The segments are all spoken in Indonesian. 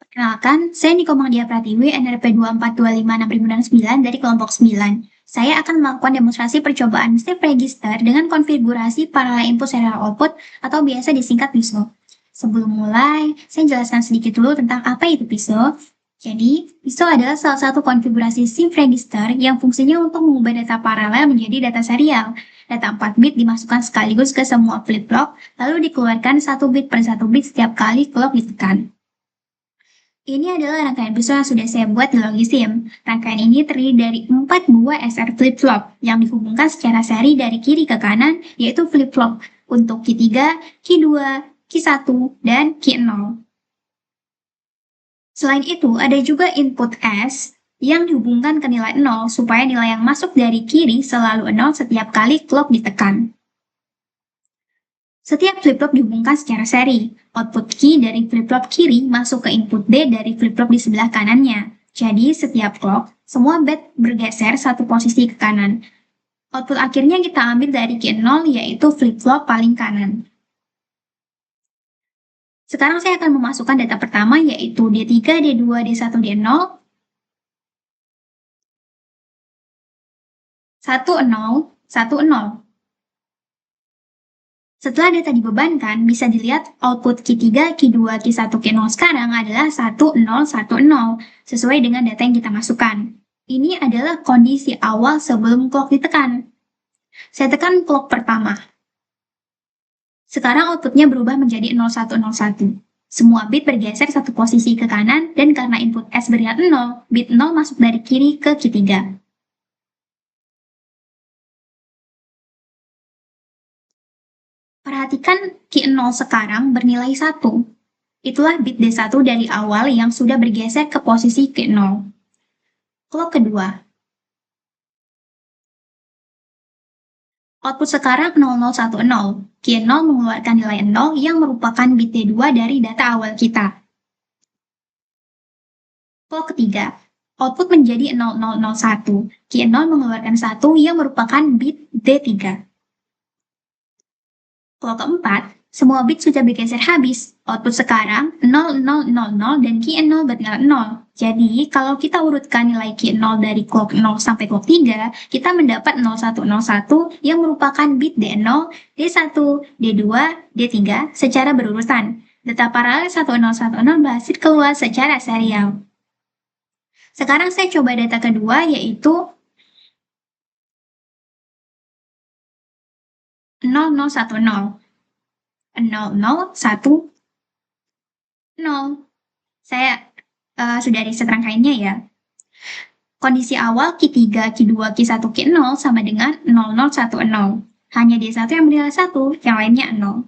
Kenalkan, saya Niko Mangdia Pratiwi, NRP 2425609 dari kelompok 9. Saya akan melakukan demonstrasi percobaan Step Register dengan konfigurasi parallel input serial output atau biasa disingkat PISO. Sebelum mulai, saya jelaskan sedikit dulu tentang apa itu PISO. Jadi, PISO adalah salah satu konfigurasi SIM register yang fungsinya untuk mengubah data paralel menjadi data serial. Data 4 bit dimasukkan sekaligus ke semua flip-flop, lalu dikeluarkan 1 bit per 1 bit setiap kali clock ditekan. Ini adalah rangkaian pisau yang sudah saya buat di Logisim. Rangkaian ini terdiri dari 4 buah SR flip-flop yang dihubungkan secara seri dari kiri ke kanan, yaitu flip-flop untuk Q3, Q2, Q1, dan Q0. Selain itu, ada juga input S yang dihubungkan ke nilai 0 supaya nilai yang masuk dari kiri selalu 0 setiap kali clock ditekan. Setiap flip-flop dihubungkan secara seri. Output key dari flip-flop kiri masuk ke input D dari flip-flop di sebelah kanannya. Jadi, setiap clock, semua bit bergeser satu posisi ke kanan. Output akhirnya kita ambil dari Q0, yaitu flip-flop paling kanan. Sekarang saya akan memasukkan data pertama, yaitu D3, D2, D1, D0, 10, 10. Setelah data dibebankan, bisa dilihat output Q3, Q2, Q1, Q0 sekarang adalah 1010 sesuai dengan data yang kita masukkan. Ini adalah kondisi awal sebelum clock ditekan. Saya tekan clock pertama. Sekarang outputnya berubah menjadi 0101. Semua bit bergeser satu posisi ke kanan dan karena input S bernilai 0, bit 0 masuk dari kiri ke Q3. Perhatikan Q0 sekarang bernilai 1. Itulah bit D1 dari awal yang sudah bergeser ke posisi Q0. Clock kedua. Output sekarang 0010. Q0 mengeluarkan nilai 0 yang merupakan bit D2 dari data awal kita. Clock ketiga. Output menjadi 0001. Q0 mengeluarkan 1 yang merupakan bit D3. Clock keempat, semua bit sudah bergeser habis. Output sekarang 0000 dan Q0 bernilai 0. Jadi, kalau kita urutkan nilai Q0 dari clock 0 sampai clock 3, kita mendapat 0101 yang merupakan bit D0, D1, D2, D3 secara berurutan. Data paralel 1010 berhasil keluar secara serial. Sekarang saya coba data kedua, yaitu 0010. 0010. Saya sudah riset rangkaiannya ya. Kondisi awal Q3, Q2, Q1, Q0 sama dengan 0010. Hanya D1 yang bernilai 1, yang lainnya 0.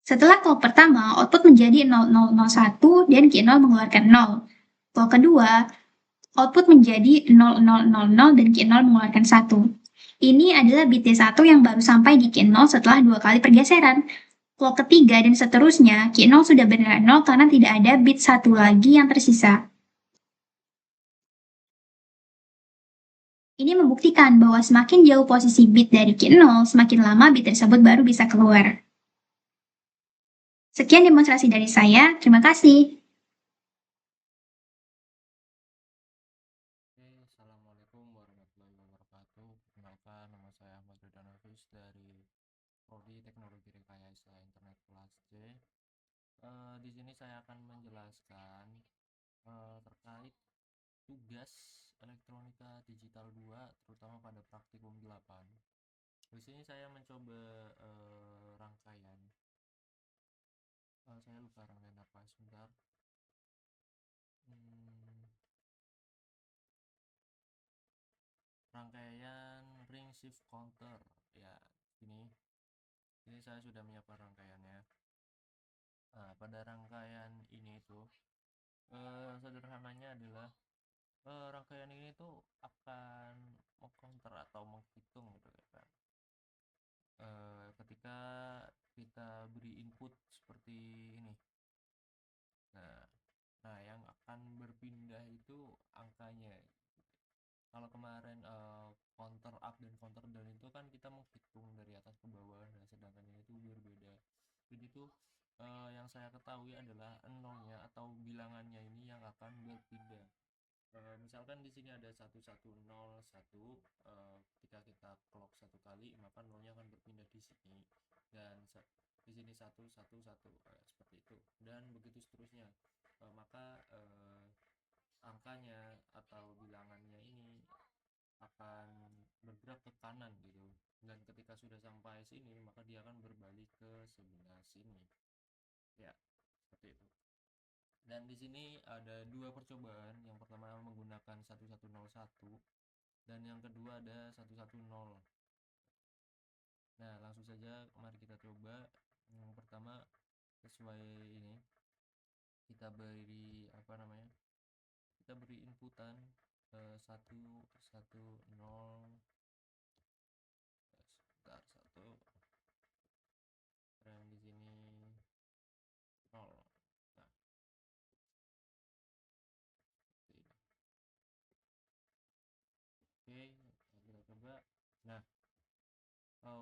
Setelah clock pertama, output menjadi 0001 dan Q0 mengeluarkan 0. Clock kedua, output menjadi 0000 dan Q0 mengeluarkan 1. Ini adalah bit D1 yang baru sampai di Q0 setelah 2 kali pergeseran. Clock ketiga dan seterusnya, Q0 sudah bernilai 0 karena tidak ada bit 1 lagi yang tersisa. Ini membuktikan bahwa semakin jauh posisi bit dari Q0, semakin lama bit tersebut baru bisa keluar. Sekian demonstrasi dari saya, terima kasih. Assalamualaikum warahmatullahi wabarakatuh. Perkenalkan, nama saya Ahmad Rida Nafis dari Prodi Teknologi Rekayasa Internet Kelas C. Di sini saya akan menjelaskan terkait tugas elektronika digital 2, terutama pada praktikum 8. Di sini saya mencoba rangkaian. Saya lupa rangkaian apa, sebentar. Rangkaian ring shift counter. Ya, ini saya sudah menyiapkan rangkaiannya. Nah, pada rangkaian ini itu sederhananya adalah rangkaian ini tuh akan mengcounter atau menghitung gitu ya kan. Ketika kita beri input seperti ini. Nah, yang akan berpindah itu angkanya. Kalau kemarin counter up dan counter down itu kan kita menghitung dari atas ke bawah, nah sedangkan ini tuh berbeda. Jadi tuh yang saya ketahui adalah nolnya atau bilangannya ini yang akan berpindah. Misalkan di sini ada 1101, ketika kita clock satu kali maka nolnya akan berpindah di sini, dan di sini 111, seperti itu, dan begitu seterusnya. Maka angkanya atau bilangannya ini akan bergerak ke kanan gitu, dan ketika sudah sampai sini maka dia akan berbalik ke sebelah sini, ya, seperti itu. Dan di sini ada dua percobaan. Yang pertama menggunakan 1101 dan yang kedua ada 110. Nah, langsung saja mari kita coba. Yang pertama, sesuai ini kita beri apa namanya? Kita beri inputan 110, sebentar, 1, dan di sini 0. Nah, seperti ini. Oke, kita coba. Nah,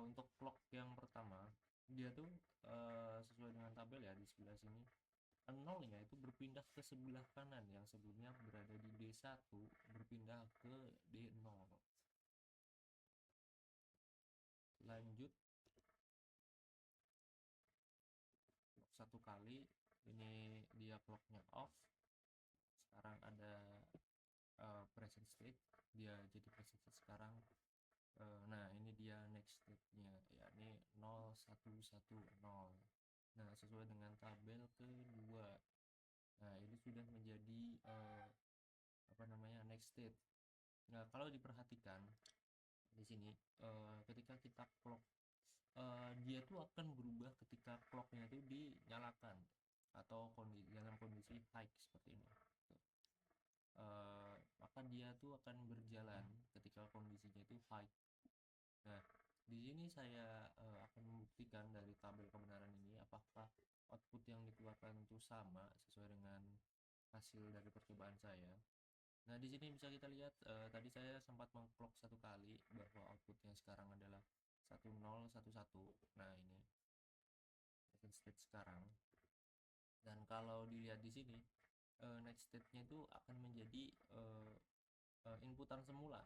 untuk clock yang pertama dia tuh sesuai dengan tabel ya di sebelah sini, nolnya itu berpindah ke sebelah kanan, yang sebelumnya berada di D1 berpindah ke D0. Lanjut, clock satu kali, ini dia clocknya off. Sekarang ada present state, dia jadi present state sekarang. Nah, ini dia next state-nya, yakni 0110. Nah, sesuai dengan tabel kedua. Nah, ini sudah menjadi apa namanya, next state. Nah, kalau diperhatikan di sini, ketika kita clock, dia tuh akan berubah ketika clocknya itu dinyalakan atau dalam kondisi high seperti ini. Maka dia tuh akan berjalan ketika kondisinya itu high. Nah, di sini saya akan membuktikan dari tabel kebenaran ini apakah output yang dikeluarkan itu sama sesuai dengan hasil dari percobaan saya. Nah, di sini bisa kita lihat, tadi saya sempat mengclock satu kali bahwa outputnya sekarang adalah 1011. Nah, ini present state sekarang. Dan kalau dilihat di sini, next state-nya itu akan menjadi inputan semula.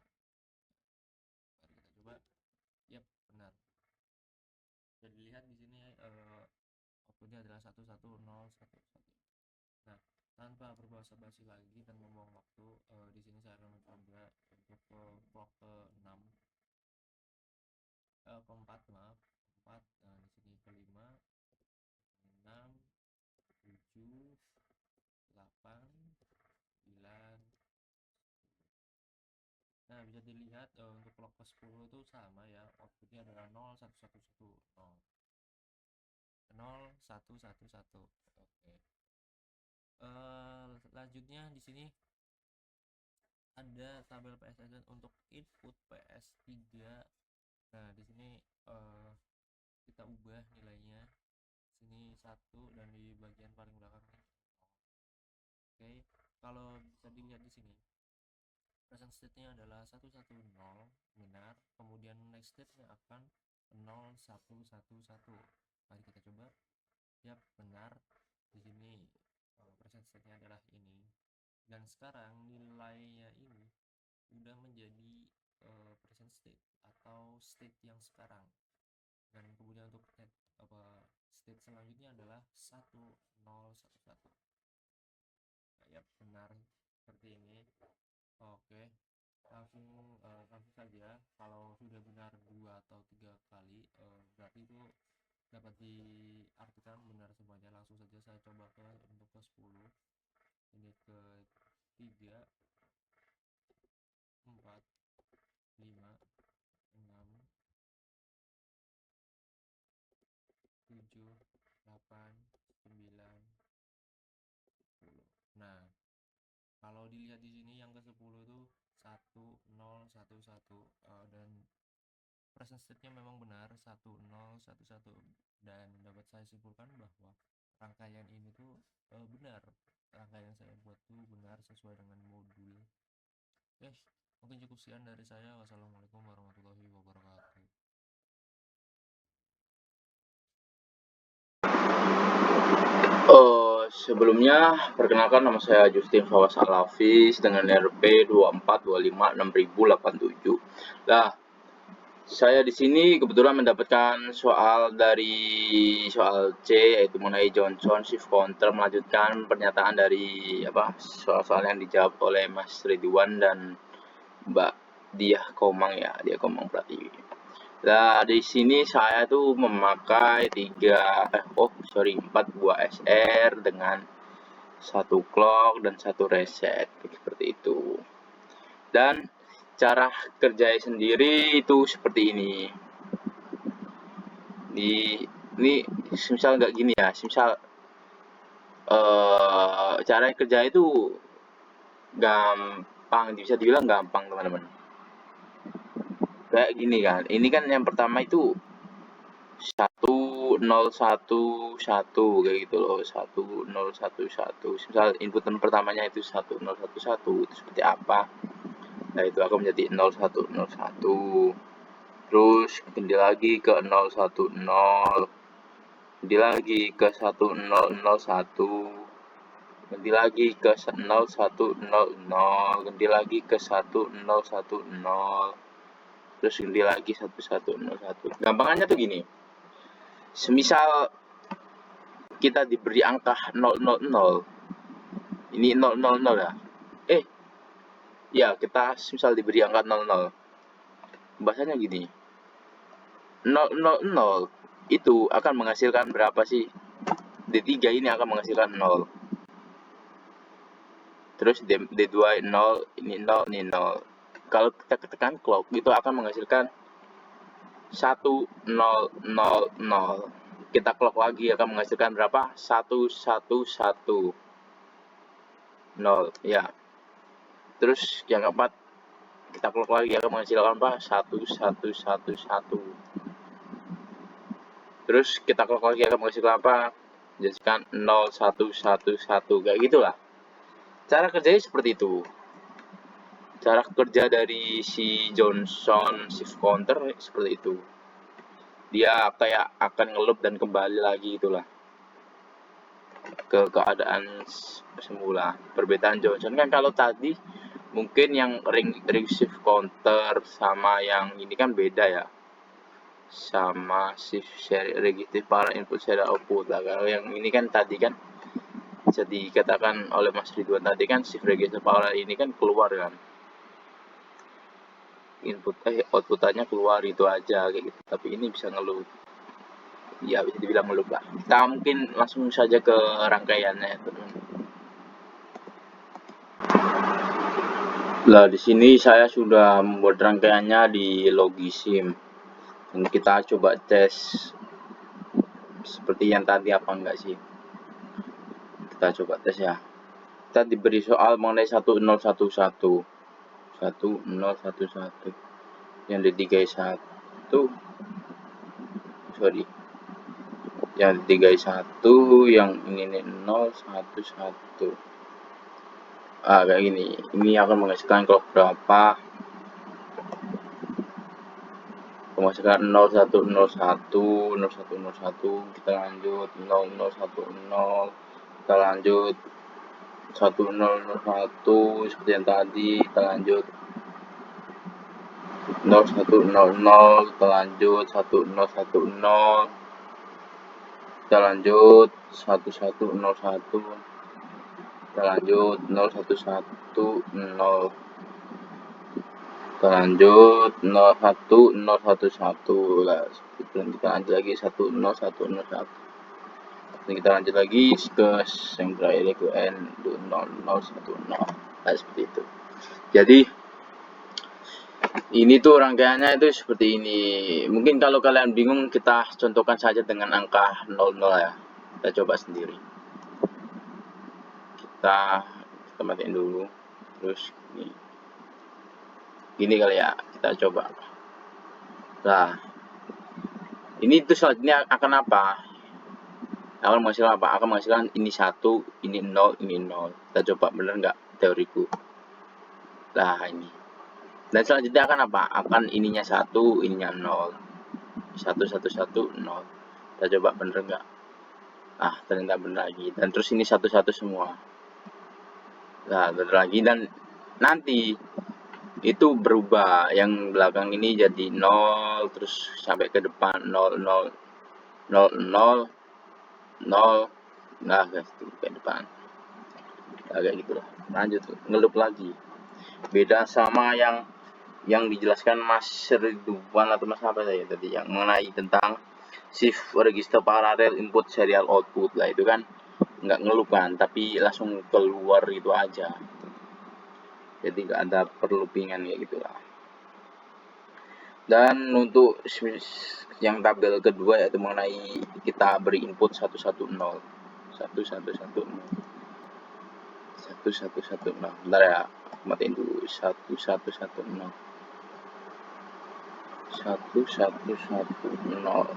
Mari kita coba. Yap, benar. Bisa dilihat di sini outputnya adalah 11011. Nah, tanpa berbasa-basi lagi dan membuang waktu, di sini saya akan mencoba untuk clock ke-6, keempat, maaf, 4, di sini kelima, 6, 7, 8, 9. Nah, bisa dilihat untuk clock ke-10 itu sama ya, outputnya adalah 0111, 0111. Oke. Lanjutnya di sini ada tabel PSN untuk input PS3. Nah, di sini kita ubah nilainya. Sini 1 dan di bagian paling belakang ini 0. Oke, kalau bisa dilihat di sini present state-nya adalah 110, benar. Kemudian next state-nya akan 0111. Mari kita coba. Yap, benar. Di sini present state-nya adalah ini. Dan sekarang nilainya ini sudah menjadi present state atau state yang sekarang. Dan kemudian untuk state selanjutnya adalah 1011. Ya, benar seperti ini. Oke, langsung saja. Kalau sudah benar 2 atau 3 kali, berarti itu dapat diartikan benar semuanya. Langsung saja saya coba untuk ke 10. Ini ke 3, 4, 5, 6, 7, 8, 9, 10. Nah, kalau dilihat di sini yang ke-10 itu 1011, dan present state-nya memang benar 1011, dan dapat saya simpulkan bahwa rangkaian ini tuh benar. Rangkaian saya buat tuh benar sesuai dengan modul. Oke, mungkin cukup sekian dari saya. Wassalamualaikum warahmatullahi wabarakatuh. Sebelumnya, perkenalkan nama saya Justin Fawas Alafis dengan RP 24256087. Nah, saya di sini kebetulan mendapatkan soal dari soal C, yaitu mengenai Johnson shift counter, melanjutkan pernyataan dari soal-soal yang dijawab oleh Mas Ridwan dan Mbak Diah Komang Pratiwi. Nah, di sini saya tuh memakai 4 buah SR dengan 1 clock dan 1 reset seperti itu. Dan cara kerjanya sendiri itu seperti ini. Ini misal nggak gini ya, misal cara kerja itu gampang, bisa dibilang gampang teman-teman. Kayak gini kan, ini kan yang pertama itu 1011 kayak gitu loh, 1011. Misal input pertamanya itu 1011, itu seperti apa? Nah, itu akan menjadi 0101. Terus ganti lagi ke 010, ganti lagi ke 1001, ganti lagi ke 0100, ganti lagi ke 1010. Terus ganti lagi 1101. Gampangannya tuh gini. Semisal kita diberi angka 000, ini 000 ya. Ya, kita misal diberi angka 00. Bahasanya gini. 000 itu akan menghasilkan berapa sih? D3 ini akan menghasilkan 0. Terus D2 0, ini 0, ini 0. Kalau kita tekan clock, itu akan menghasilkan 1000. Kita clock lagi akan menghasilkan berapa? 111. 0, ya. Terus yang keempat, kita clock lagi akan menghasilkan apa? 1111. Terus kita clock lagi akan menghasilkan apa? Menghasilkan 0111. Kayak gitulah. Cara kerjanya seperti itu. Cara kerja dari si Johnson shift counter seperti itu. Dia kayak akan ngeloop dan kembali lagi itulah ke keadaan semula. Perbedaan Johnson kan kalau tadi mungkin yang ring shift counter sama yang ini kan beda ya. Sama shift register para input serial output. Nah, kalau yang ini kan tadi kan bisa dikatakan oleh Mas Ridwan tadi kan shift register power ini kan keluar kan, outputannya keluar itu aja kayak gitu, tapi ini bisa ngeloop, ya bisa dibilang ngeloop lah. Kita mungkin langsung saja ke rangkaiannya teman. Nah, di sini saya sudah membuat rangkaiannya di Logisim dan kita coba tes seperti yang tadi apa enggak sih. Kita coba tes ya. Kita diberi soal mengenai 1011 yang D31, yang D31, yang ini 011. Kayak gini. Ini akan menghasilkan clock berapa? Menghasilkan 0101, 0101, kita lanjut 0010, kita lanjut 1001 seperti yang tadi, kita lanjut 0100, kita lanjut 1010, kita lanjut 1101, kita lanjut 0110, kita lanjut 01011 lah, kita lanjut lagi 10101. Kita lanjut lagi ke yang terakhir ke N0010. Nah, seperti itu. Jadi ini tuh rangkaiannya itu seperti ini. Mungkin kalau kalian bingung, kita contohkan saja dengan angka 00 ya. Kita coba sendiri. Kita matiin dulu. Terus gini kali ya, kita coba. Nah, ini tuh selanjutnya akan apa? Akan menghasilkan apa? Akan menghasilkan ini 1, ini 0, ini 0. Kita coba bener nggak teoriku. Nah, ini. Dan selanjutnya akan apa? Akan ininya 1, ininya 0. 111, 0. Kita coba bener nggak? Ternyata benar lagi, dan terus ini satu-satu semua. Nah, benar lagi, dan nanti itu berubah, yang belakang ini jadi 0, terus sampai ke depan 0 0 0 0 0. Nah guys, itu ke depan kayak gitu lah. Lanjut ngelup lagi, beda sama yang dijelaskan Mas Ridwan atau Mas apa saya tadi, yang mengenai tentang shift register paralel input serial output lah. Itu kan nggak ngelup kan, tapi langsung keluar gitu aja, jadi nggak ada perloopingan ya gitulah. Dan untuk yang tabel kedua yaitu mengenai kita beri input 110 1110 1110. Bentar ya, matiin dulu. 1110 1110.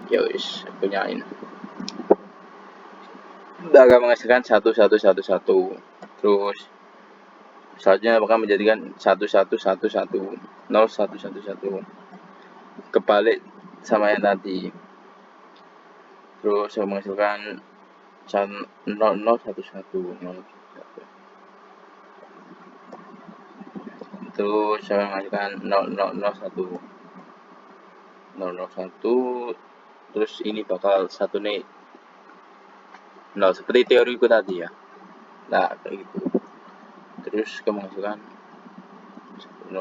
Ya wis, punyain. Udah agak menghasilkan 1111. Terus selanjutnya apakah menjadikan 1111 0111 kebalik sama yang tadi. Terus menghasilkan 0011 terus saya menghasilkan 0001 terus ini bakal satu nih 0 seperti teoriku tadi ya. Nah kayak gitu, terus menghasilkan 00 1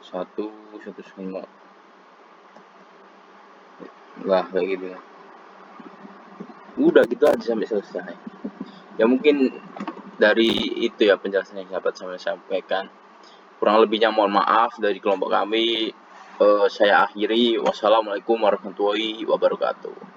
1 lah kayak gitu ya. Udah gitu aja sampai selesai ya. Mungkin dari itu ya penjelasan yang dapat saya sampaikan. Kurang lebihnya mohon maaf dari kelompok kami. Saya akhiri. Wassalamualaikum warahmatullahi wabarakatuh.